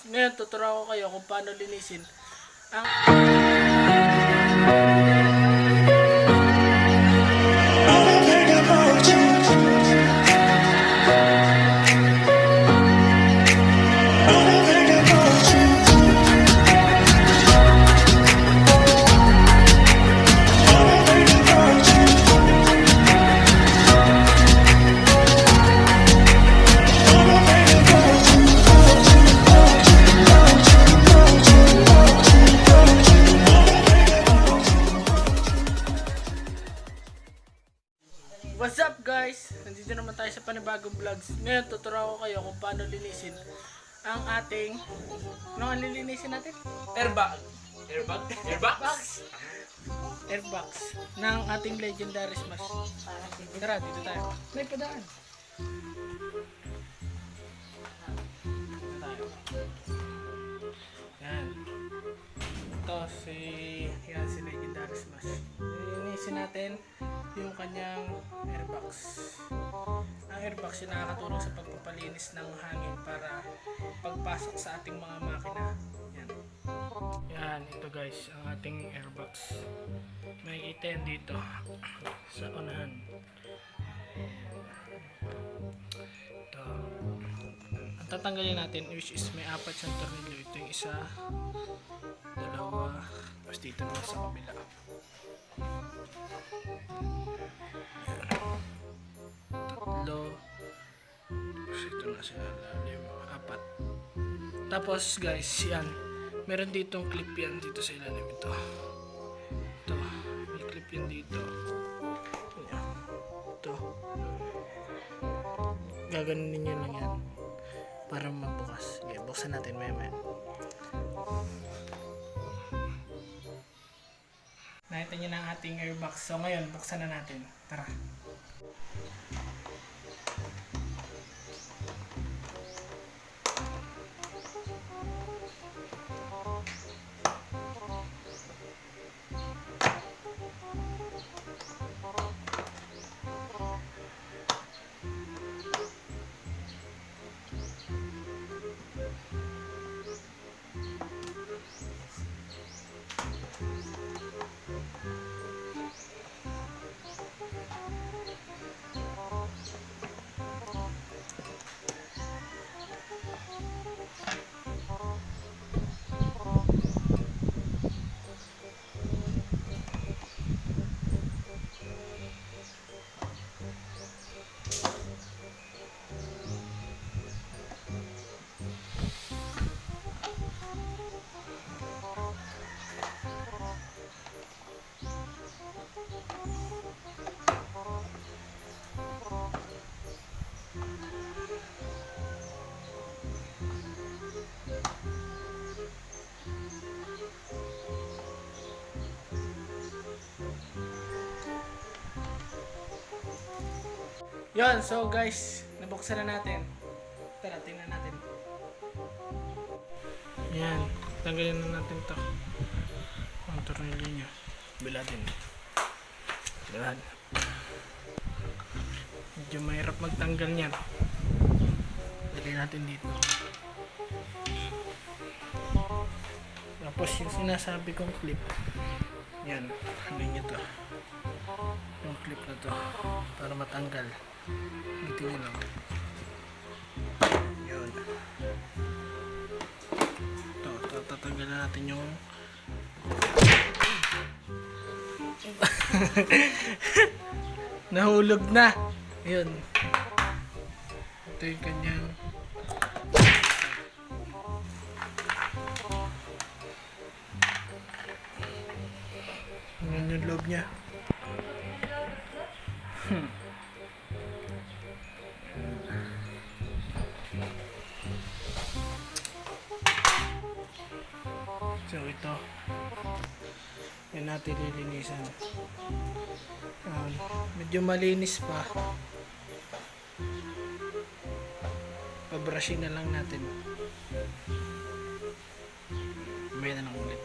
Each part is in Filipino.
Ngayon, tuturuan ko kayo kung paano linisin ang... What's up guys? Nandito naman tayo sa panibagong vlogs. Ngayon tuturuan ko kayo kung paano linisin ang ating... Ano ang lilinisin natin? Airbox ng ating legendary Smash. Tara, dito tayo. May padaan. Dito tayo. Yan. Ito si legendary Smash. Lilinisin natin yung kanyang airbox. Ang airbox yung nakakatulong sa pagpapalinis ng hangin para pagpasok sa ating mga makina. Yan. Yan, ito guys, ang ating airbox. Makikita yan dito sa unahan. Ito. Ang tatanggalin natin, which is may 4 siyang tornilyo. Ito yung isa, dalawa, tapos dito naman sa kabila. Tatlo. Ito na sila lalim. 4. Tapos guys, yan. Meron ditong clip yan dito sa ilalim ito. Ito. May clip yan dito. Ito. Gaganunin nyo lang yan. Para mabukas. Okay, buksan natin maya. Nakita nyo na ang ating airbox. So ngayon, buksan na natin. Tara. Yon, so guys, nabuksan na natin. Tara, tingnan natin. Yan, tanggalin na natin to. Ang tornilyo niya. Bilatin. Bilad. Medyo mahirap magtanggal niyan. Lagay natin dito. Tapos yung sinasabi kong clip. Yan, ano niya to. Yung clip na to. Para matanggal. Dito nyo lang. Yun. Ito, tatanggal na natin yung nahulog na. Yun. Ito yung kanyang yun yung loob niya. So ito, yan natin lilinisan. Medyo malinis pa. Pabrushin na lang natin. May na lang ulit.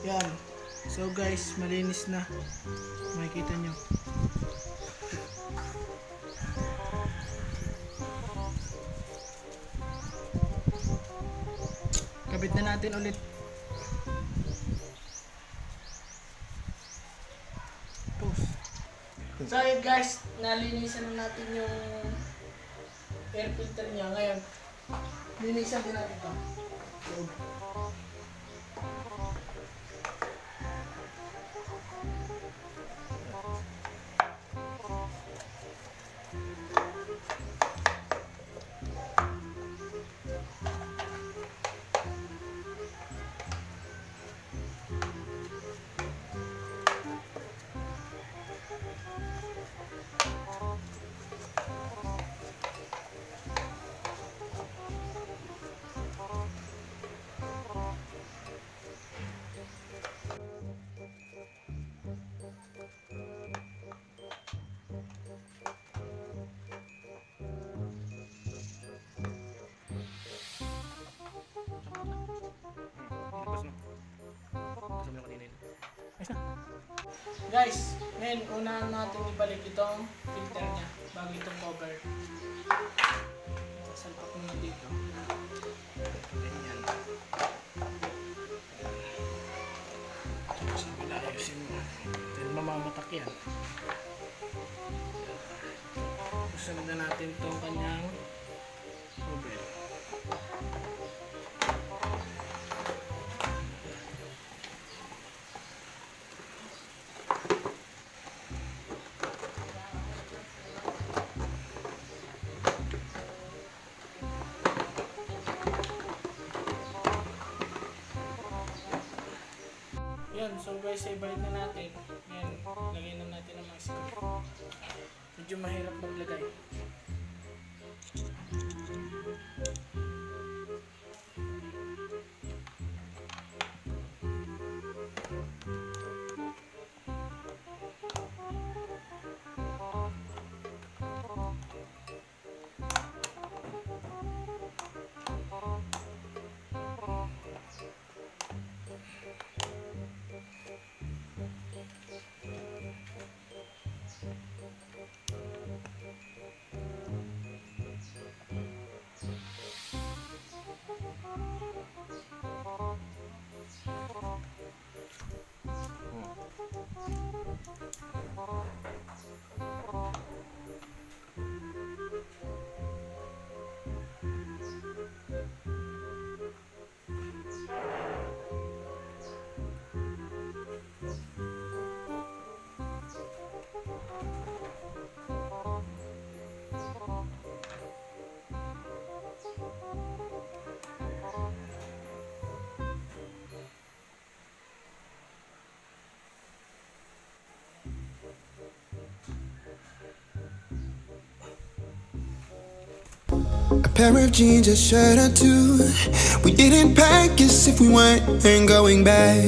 Yan. So guys, malinis na. Makikita nyo. Kabit na natin ulit. So yun guys, nalinisan na natin yung air filter niya. Ngayon, linisan din natin ito. Guys, ngayon unahan natin ibalik itong filter niya bago itong cover. Sasalpak muna dito. Ganyan. Tapos ayusin mo. Dahil mamamatak yan. Susunod na natin itong kanyang cover. Yan, so guys, ibalik na natin. Yan, lagay na natin ang mga screw. Medyo mahirap maglagay. A pair of jeans, a shirt or two. We didn't pack as if we weren't going back.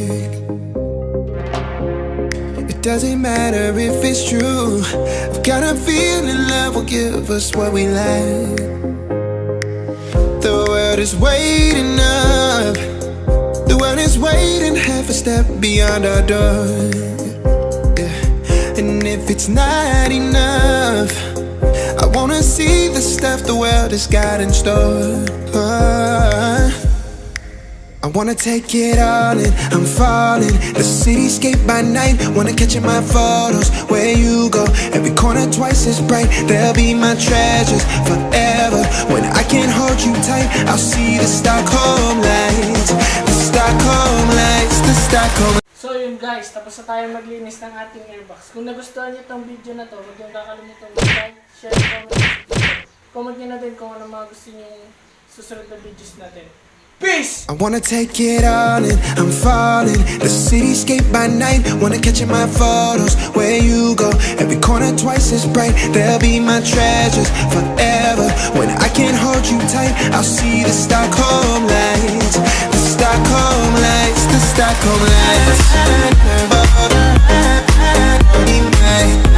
It doesn't matter if it's true. I've got a feeling love will give us what we lack. The world is waiting up. The world is waiting half a step beyond our door. Yeah. And if it's not enough, I wanna see the stuff the world has got in store. I wanna take it all in, I'm falling. The cityscape by night, wanna catch in my photos. Where you go, every corner twice as bright. They'll be my treasures forever. When I can't hold you tight, I'll see the Stockholm lights. The Stockholm lights, the Stockholm. So yun guys, tapos na tayo maglinis ng ating airbox. Kung nagustuhan niyo itong video na to, huwag niyong kakalimutan mag-like, share, comment. Comment niyo na din kung ano mga gusto niyo susunod na videos natin. Peace! I wanna take it all in, I'm falling. The cityscape by night, wanna catch in my photos. Where you go, every corner twice as bright. They'll be my treasures forever. When I can't hold you tight, I'll see the Stockholm lights. The Stockholm lights, the Stockholm lights.